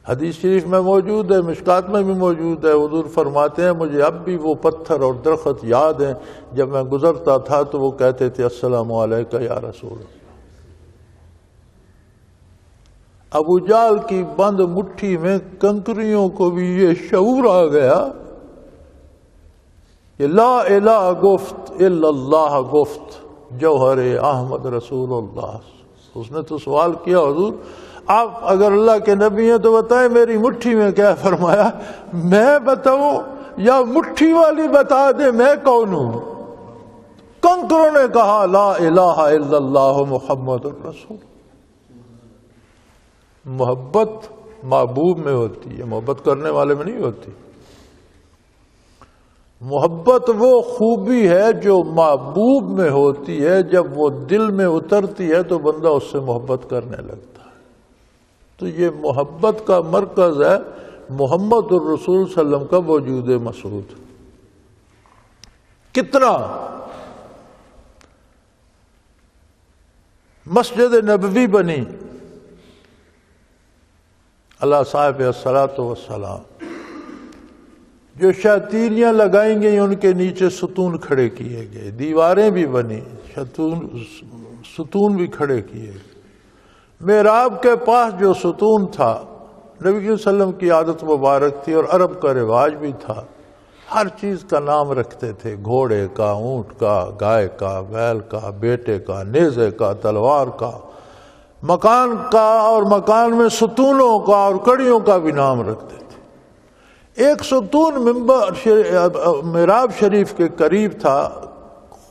حدیث شریف میں موجود ہے، مشکات میں بھی موجود ہے. حضور فرماتے ہیں مجھے اب بھی وہ پتھر اور درخت یاد ہیں، جب میں گزرتا تھا تو وہ کہتے تھے السلام علیکہ یا رسول اللہ. ابو جہل کی بند مٹھی میں کنکریوں کو بھی یہ شعور آ گیا کہ لا الہ گفت الا اللہ گفت جوہر احمد رسول اللہ. اس نے تو سوال کیا حضور آپ اگر اللہ کے نبی ہیں تو بتائیں میری مٹھی میں کیا؟ فرمایا میں بتاؤں یا مٹھی والی بتا دے میں کون ہوں؟ کنکروں نے کہا لا الہ الا اللہ محمد الرسول. محبت محبوب میں ہوتی ہے، محبت کرنے والے میں نہیں ہوتی. محبت وہ خوبی ہے جو محبوب میں ہوتی ہے، جب وہ دل میں اترتی ہے تو بندہ اس سے محبت کرنے لگتا ہے. تو یہ محبت کا مرکز ہے محمد الرسول صلی اللہ علیہ وسلم کا وجود مسعود. کتنا مسجد نبوی بنی، اللہ صاحب الصلاۃ والسلام جو شاطینیاں لگائیں گے ان کے نیچے ستون کھڑے کیے گئے، دیواریں بھی بنی، ستون بھی کھڑے کیے گئے. محراب کے پاس جو ستون تھا نبی صلی اللہ علیہ وسلم کی عادت مبارک تھی اور عرب کا رواج بھی تھا، ہر چیز کا نام رکھتے تھے. گھوڑے کا، اونٹ کا، گائے کا، بیل کا، بیٹے کا، نیزے کا، تلوار کا، مکان کا، اور مکان میں ستونوں کا اور کڑیوں کا بھی نام رکھتے تھے. ایک ستون محراب شریف کے قریب تھا،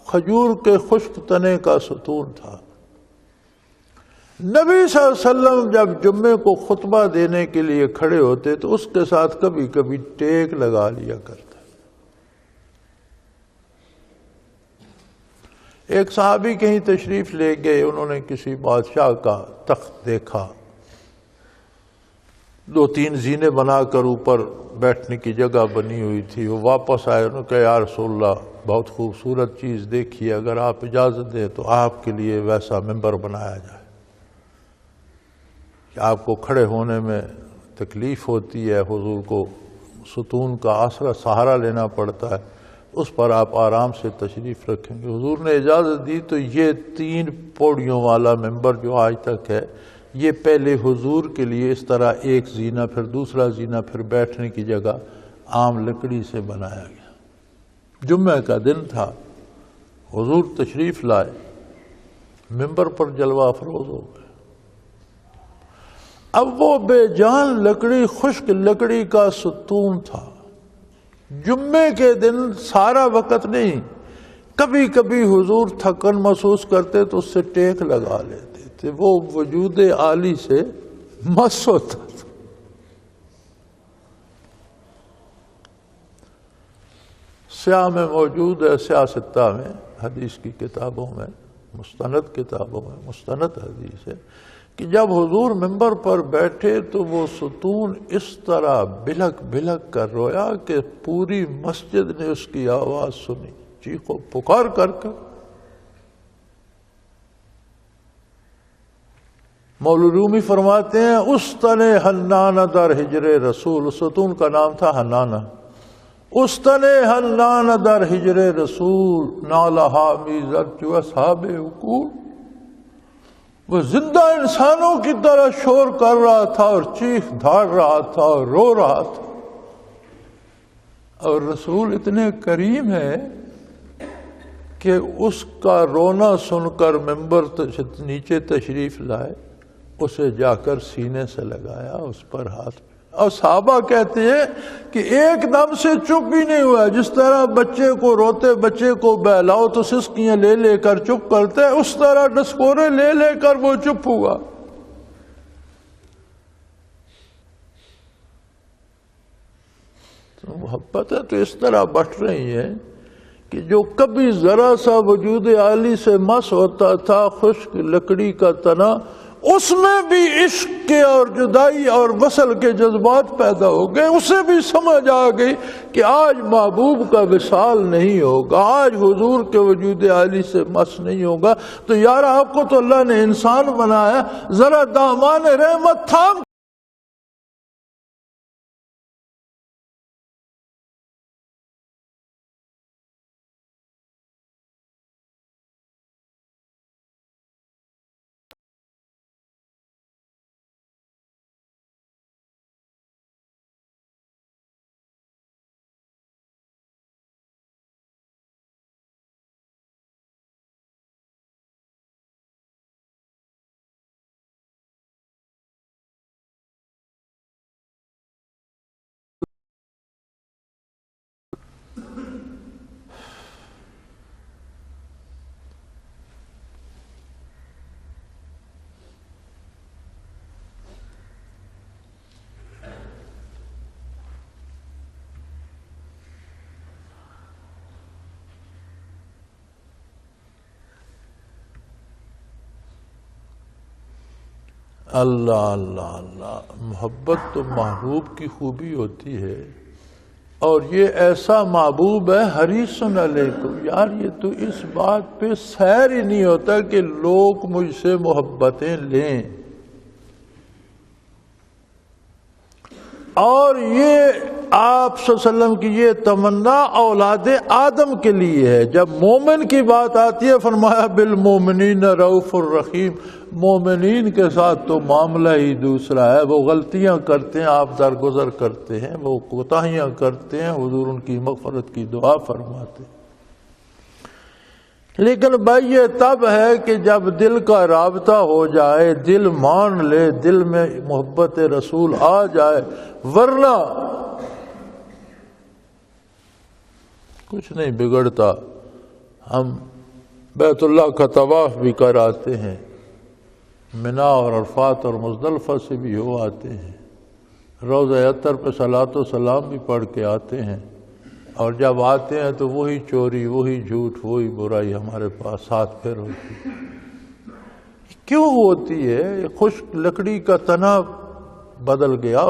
کھجور کے خشک تنے کا ستون تھا. نبی صلی اللہ علیہ وسلم جب جمعے کو خطبہ دینے کے لیے کھڑے ہوتے تو اس کے ساتھ کبھی کبھی ٹیک لگا لیا کرتے. ایک صحابی کہیں تشریف لے گئے، انہوں نے کسی بادشاہ کا تخت دیکھا، 2-3 زینے بنا کر اوپر بیٹھنے کی جگہ بنی ہوئی تھی. وہ واپس آئے، انہوں نے کہا یا رسول اللہ بہت خوبصورت چیز دیکھی، اگر آپ اجازت دیں تو آپ کے لیے ویسا ممبر بنایا جائے کہ آپ کو کھڑے ہونے میں تکلیف ہوتی ہے، حضور کو ستون کا آسرا سہارا لینا پڑتا ہے، اس پر آپ آرام سے تشریف رکھیں گے. حضور نے اجازت دی تو یہ 3 پوڑیوں والا ممبر جو آج تک ہے، یہ پہلے حضور کے لیے اس طرح ایک زینہ، پھر دوسرا زینہ، پھر بیٹھنے کی جگہ عام لکڑی سے بنایا گیا. جمعہ کا دن تھا، حضور تشریف لائے، ممبر پر جلوہ افروز ہو گئے. اب وہ بے جان لکڑی، خشک لکڑی کا ستون تھا. جمعے کے دن سارا وقت نہیں، کبھی کبھی حضور تھکن محسوس کرتے تو اس سے ٹیک لگا لیتے تھے. وہ وجود عالی سے مس ہوتا تھا. سیاہ میں موجود ہے، سیاستہ میں، حدیث کی کتابوں میں، مستند کتابوں میں مستند حدیث ہے کہ جب حضور منبر پر بیٹھے تو وہ ستون اس طرح بلک بلک کر رویا کہ پوری مسجد نے اس کی آواز سنی، چیخو پکار کر کے. مولوی رومی فرماتے ہیں استن حنان در ہجر رسول، ستون کا نام تھا حنانہ، استن حنان در ہجر رسول نالہا میزت جو اصحاب عقول، وہ زندہ انسانوں کی طرح شور کر رہا تھا اور چیخ دھاڑ رہا تھا اور رو رہا تھا، اور رسول اتنے کریم ہے کہ اس کا رونا سن کر ممبر نیچے تشریف لائے، اسے جا کر سینے سے لگایا، اس پر ہاتھ، اور صحابہ کہتے ہیں کہ ایک دم سے چپ ہی نہیں ہوا، جس طرح بچے کو روتے بچے کو بہلاؤ تو سسکیاں لے لے کر چپ کرتے، اس طرح ڈسکورے لے لے کر وہ چپ ہوا۔ تو محبتیں تو اس طرح بٹ رہی ہیں کہ جو کبھی ذرا سا وجود عالی سے مس ہوتا تھا، خشک لکڑی کا تنا، اس میں بھی عشق کے اور جدائی اور وصل کے جذبات پیدا ہو گئے، اسے بھی سمجھ آ گئی کہ آج محبوب کا وصال نہیں ہوگا، آج حضور کے وجود عالی سے مس نہیں ہوگا۔ تو یار آپ کو تو اللہ نے انسان بنایا، ذرا دامان رحمت تھام اللہ اللہ اللہ۔ محبت تو محبوب کی خوبی ہوتی ہے، اور یہ ایسا محبوب ہے حریص علیکم۔ یار یہ تو اس بات پہ سیر ہی نہیں ہوتا کہ لوگ مجھ سے محبتیں لیں، اور یہ آپ صلی اللہ علیہ وسلم کی یہ تمنا اولاد آدم کے لیے ہے۔ جب مومن کی بات آتی ہے فرمایا بالمومنین رؤوف الرحیم، مومنین کے ساتھ تو معاملہ ہی دوسرا ہے۔ وہ غلطیاں کرتے ہیں، آپ درگزر کرتے ہیں، وہ کوتاہیاں کرتے ہیں، حضور ان کی مغفرت کی دعا فرماتے ہیں۔ لیکن بھائی یہ تب ہے کہ جب دل کا رابطہ ہو جائے، دل مان لے، دل میں محبت رسول آ جائے، ورنہ کچھ نہیں بگڑتا۔ ہم بیت اللہ کا طواف بھی کر آتے ہیں، منا اور عرفات اور مزدلفہ سے بھی ہو آتے ہیں، روضہ اطہر پہ صلاۃ و سلام بھی پڑھ کے آتے ہیں، اور جب آتے ہیں تو وہی چوری، وہی جھوٹ، وہی برائی ہمارے پاس ساتھ پھر ہوتی ہے۔ کیوں ہوتی ہے؟ خشک لکڑی کا تنا بدل گیا،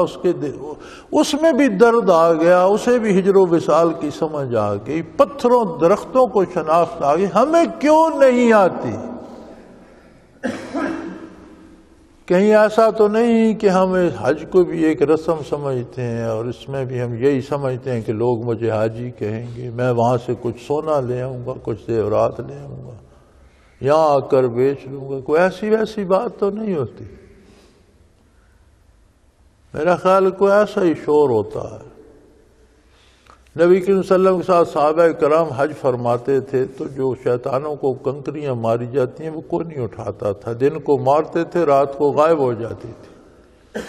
اس میں بھی درد آ گیا، اسے بھی ہجر و وصال کی سمجھ آ گئی، پتھروں درختوں کو شناخت آ گئی، ہمیں کیوں نہیں آتی؟ کہیں ایسا تو نہیں کہ ہم حج کو بھی ایک رسم سمجھتے ہیں، اور اس میں بھی ہم یہی سمجھتے ہیں کہ لوگ مجھے حاجی کہیں گے، میں وہاں سے کچھ سونا لے آؤں گا، کچھ زیورات لے آؤں گا، یہاں آ کر بیچ لوں گا، کوئی ایسی ویسی بات تو نہیں ہوتی۔ میرا خیال کوئی ایسا ہی شور ہوتا ہے۔ نبی کریم صلی اللہ علیہ وسلم کے ساتھ صحابہ کرام حج فرماتے تھے تو جو شیطانوں کو کنکریاں ماری جاتی ہیں وہ کوئی نہیں اٹھاتا تھا، دن کو مارتے تھے، رات کو غائب ہو جاتی تھی۔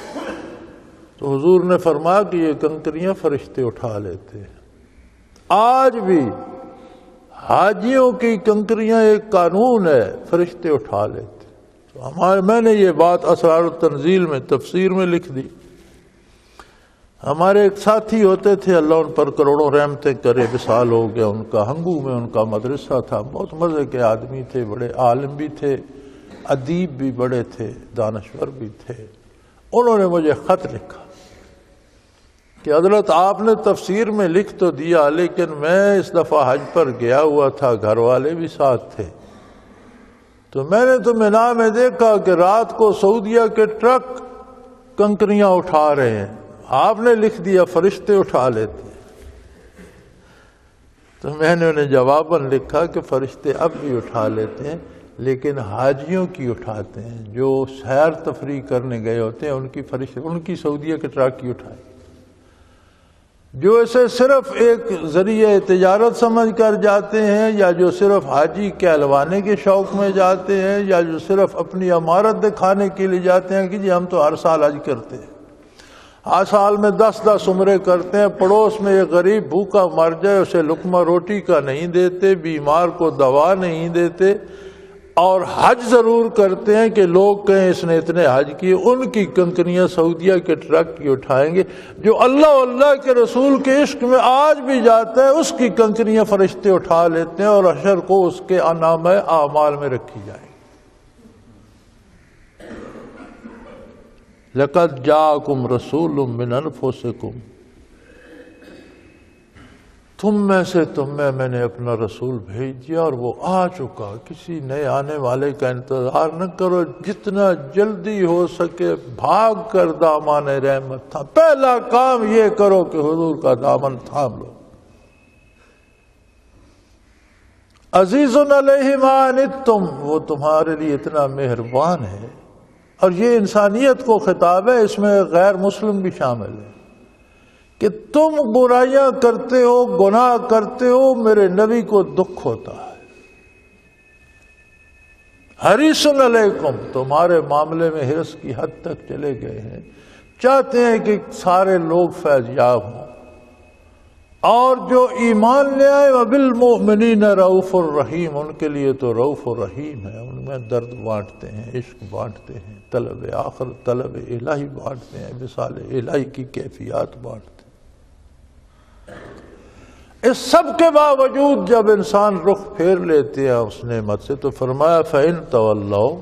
تو حضور نے فرمایا کہ یہ کنکریاں فرشتے اٹھا لیتے ہیں۔ آج بھی حاجیوں کی کنکریاں ایک قانون ہے، فرشتے اٹھا لیتے۔ تو میں نے یہ بات اسرار التنزیل میں تفسیر میں لکھ دی۔ ہمارے ایک ساتھی ہوتے تھے، اللہ ان پر کروڑوں رحمتیں کرے، وصال ہو گیا ان کا، ہنگو میں ان کا مدرسہ تھا، بہت مزے کے آدمی تھے، بڑے عالم بھی تھے، ادیب بھی بڑے تھے، دانشور بھی تھے۔ انہوں نے مجھے خط لکھا کہ حضرت آپ نے تفسیر میں لکھ تو دیا، لیکن میں اس دفعہ حج پر گیا ہوا تھا، گھر والے بھی ساتھ تھے، تو میں نے تو مینا میں دیکھا کہ رات کو سعودیہ کے ٹرک کنکریاں اٹھا رہے ہیں، آپ نے لکھ دیا فرشتے اٹھا لیتے ہیں۔ تو میں نے انہیں جواباً لکھا کہ فرشتے اب بھی اٹھا لیتے ہیں، لیکن حاجیوں کی اٹھاتے ہیں، جو سیر تفریح کرنے گئے ہوتے ہیں ان کی سعودیہ کے ٹرک کی اٹھائے۔ جو اسے صرف ایک ذریعہ تجارت سمجھ کر جاتے ہیں، یا جو صرف حاجی کہلوانے کے شوق میں جاتے ہیں، یا جو صرف اپنی عمارت دکھانے کے لیے جاتے ہیں کہ جی ہم تو ہر سال حج کرتے ہیں، ہر سال میں 10 عمرے کرتے ہیں، پڑوس میں ایک غریب بھوکا مر جائے اسے لقمہ روٹی کا نہیں دیتے، بیمار کو دوا نہیں دیتے، اور حج ضرور کرتے ہیں کہ لوگ کہیں اس نے اتنے حج کیے۔ ان کی کنکریاں سعودیہ کے ٹرک کی اٹھائیں گے۔ جو اللہ کے رسول کے عشق میں آج بھی جاتا ہے اس کی کنکریاں فرشتے اٹھا لیتے ہیں اور حشر کو اس کے نامہ اعمال میں رکھی جائیں گی۔ لَقَدْ جَاءَكُمْ رَسُولٌ مِّنْ أَنفُسِكُمْ، تم میں نے اپنا رسول بھیج دیا اور وہ آ چکا، کسی نئے آنے والے کا انتظار نہ کرو، جتنا جلدی ہو سکے بھاگ کر دامان رحمت تھا۔ پہلا کام یہ کرو کہ حضور کا دامن تھام لو۔ عزیز علیہ ما عنتم، وہ تمہارے لیے اتنا مہربان ہے، اور یہ انسانیت کو خطاب ہے، اس میں غیر مسلم بھی شامل ہے، کہ تم برائیاں کرتے ہو، گناہ کرتے ہو، میرے نبی کو دکھ ہوتا ہے۔ حریص علیکم، تمہارے معاملے میں حرص کی حد تک چلے گئے ہیں، چاہتے ہیں کہ سارے لوگ فیض یاب ہوں، اور جو ایمان لے آئے وبالمؤمنین رؤوف الرحیم، ان کے لیے تو رؤوف الرحیم ہے، ان میں درد بانٹتے ہیں، عشق بانٹتے ہیں، طلب آخر طلب الہی بانٹتے ہیں، وصال الہی کی کیفیات بانٹتے ہیں۔ اس سب کے باوجود جب انسان رخ پھیر لیتے ہیں اس نعمت سے، تو فرمایا فَإِن تَوَلَّوْا،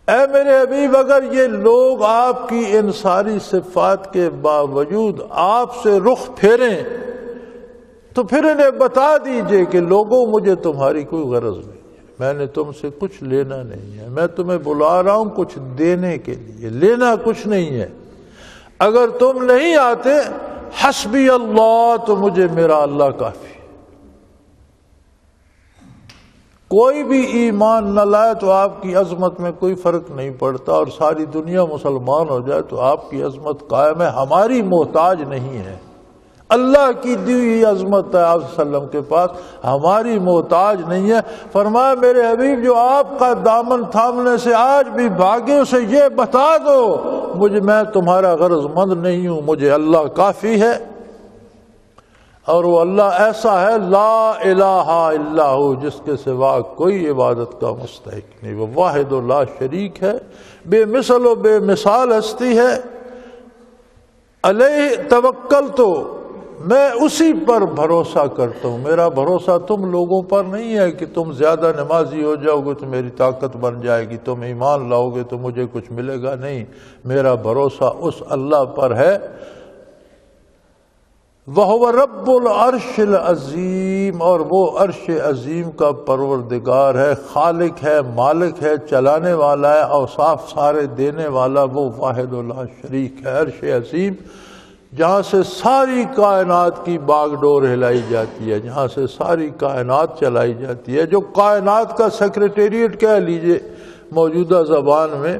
اے میرے حبیب اگر یہ لوگ آپ کی ان ساری صفات کے باوجود آپ سے رخ پھیریں تو پھر انہیں بتا دیجئے کہ لوگوں مجھے تمہاری کوئی غرض نہیں ہے، میں نے تم سے کچھ لینا نہیں ہے، میں تمہیں بلا رہا ہوں کچھ دینے کے لیے، لینا کچھ نہیں ہے۔ اگر تم نہیں آتے حسبی اللہ، تو مجھے میرا اللہ کافی ہے۔ کوئی بھی ایمان نہ لائے تو آپ کی عظمت میں کوئی فرق نہیں پڑتا، اور ساری دنیا مسلمان ہو جائے تو آپ کی عظمت قائم ہے، ہماری محتاج نہیں ہے، اللہ کی دی ہوئی عظمت ہے آپ صلی اللہ علیہ وسلم کے پاس، ہماری محتاج نہیں ہے۔ فرمایا میرے حبیب جو آپ کا دامن تھامنے سے آج بھی بھاگے اسے یہ بتا دو میں تمہارا غرض مند نہیں ہوں، مجھے اللہ کافی ہے، اور وہ اللہ ایسا ہے لا الہ الا ہو، جس کے سوا کوئی عبادت کا مستحق نہیں، وہ واحد و لا شریک ہے، بے مثل و بے مثال ہستی ہے۔ علیہ توکل، تو میں اسی پر بھروسہ کرتا ہوں، میرا بھروسہ تم لوگوں پر نہیں ہے کہ تم زیادہ نمازی ہو جاؤ گے تو میری طاقت بن جائے گی، تم ایمان لاؤ گے تو مجھے کچھ ملے گا، نہیں، میرا بھروسہ اس اللہ پر ہے۔ وَهُوَ رَبُّ الْعَرْشِ الْعَظِيمِ، اور وہ عرش عظیم کا پروردگار ہے، خالق ہے، مالک ہے، چلانے والا ہے، اوصاف سارے دینے والا، وہ واحد و لا شریک ہے۔ عرش عظیم جہاں سے ساری کائنات کی باغ ڈور ہلائی جاتی ہے، جہاں سے ساری کائنات چلائی جاتی ہے، جو کائنات کا سیکریٹریٹ کہہ لیجئے موجودہ زبان میں،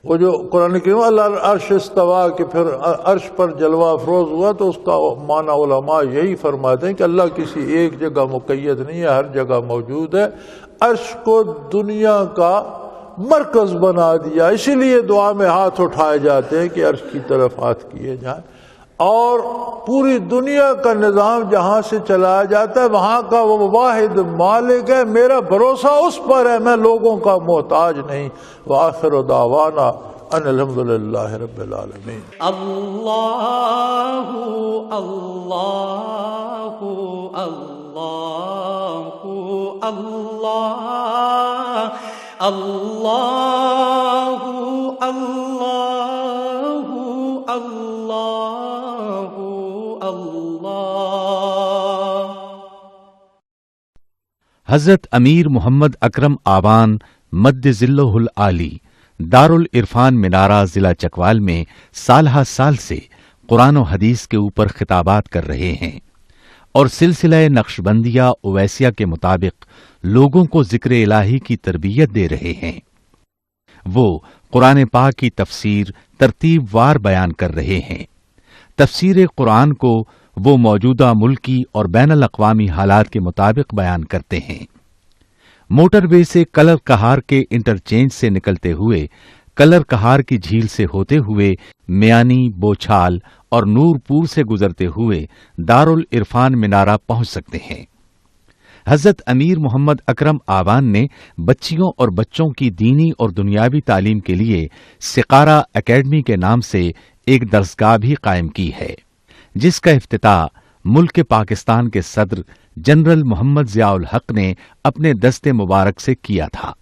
وہ جو قرآن کریم اللہ عرش استوا کہ پھر عرش پر جلوہ افروز ہوا، تو اس کا معنی علماء یہی فرماتے ہیں کہ اللہ کسی ایک جگہ مقید نہیں ہے، ہر جگہ موجود ہے۔ عرش کو دنیا کا مرکز بنا دیا، اسی لیے دعا میں ہاتھ اٹھائے جاتے ہیں کہ عرش کی طرف ہاتھ کیے جائیں، اور پوری دنیا کا نظام جہاں سے چلایا جاتا ہے وہاں کا وہ واحد مالک ہے، میرا بھروسہ اس پر ہے، میں لوگوں کا محتاج نہیں۔ وآخر دعوانا ان الحمدللہ رب العالمین۔ اللہ اللہ اللہ اللہ اللہ اللہ اللہ اللہ۔ حضرت امیر محمد اکرم آوان مد ذلہ العالی دارالعرفان منارہ ضلع چکوال میں سالہ سال سے قرآن و حدیث کے اوپر خطابات کر رہے ہیں اور سلسلہ نقشبندیہ اویسیہ کے مطابق لوگوں کو ذکر الہی کی تربیت دے رہے ہیں۔ وہ قرآن پاک کی تفسیر ترتیب وار بیان کر رہے ہیں۔ تفسیر قرآن کو وہ موجودہ ملکی اور بین الاقوامی حالات کے مطابق بیان کرتے ہیں۔ موٹر وے سے کلر کہار کے انٹرچینج سے نکلتے ہوئے کلر کہار کی جھیل سے ہوتے ہوئے میانی، بوچھال اور نور پور سے گزرتے ہوئے دارالعرفان منارہ پہنچ سکتے ہیں۔ حضرت امیر محمد اکرم آوان نے بچیوں اور بچوں کی دینی اور دنیاوی تعلیم کے لیے سقارہ اکیڈمی کے نام سے ایک درسگاہ بھی قائم کی ہے، جس کا افتتاح ملک پاکستان کے صدر جنرل محمد ضیاء الحق نے اپنے دست مبارک سے کیا تھا۔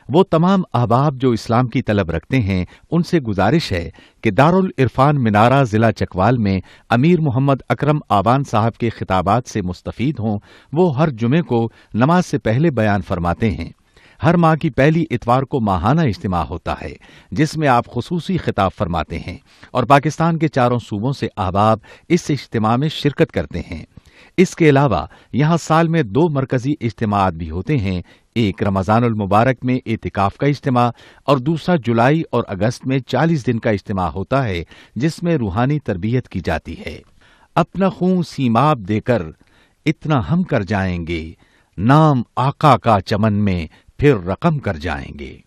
وہ تمام احباب جو اسلام کی طلب رکھتے ہیں ان سے گزارش ہے کہ دارالعرفان منارہ ضلع چکوال میں امیر محمد اکرم آوان صاحب کے خطابات سے مستفید ہوں۔ وہ ہر جمعے کو نماز سے پہلے بیان فرماتے ہیں۔ ہر ماہ کی پہلی اتوار کو ماہانہ اجتماع ہوتا ہے جس میں آپ خصوصی خطاب فرماتے ہیں اور پاکستان کے چاروں صوبوں سے احباب اس اجتماع میں شرکت کرتے ہیں۔ اس کے علاوہ یہاں سال میں 2 مرکزی اجتماعات بھی ہوتے ہیں، ایک رمضان المبارک میں اعتکاف کا اجتماع اور دوسرا جولائی اور اگست میں 40 دن کا اجتماع ہوتا ہے جس میں روحانی تربیت کی جاتی ہے۔ اپنا خون سیماب دے کر اتنا ہم کر جائیں گے، نام آقا کا چمن میں پھر رقم کر جائیں گے۔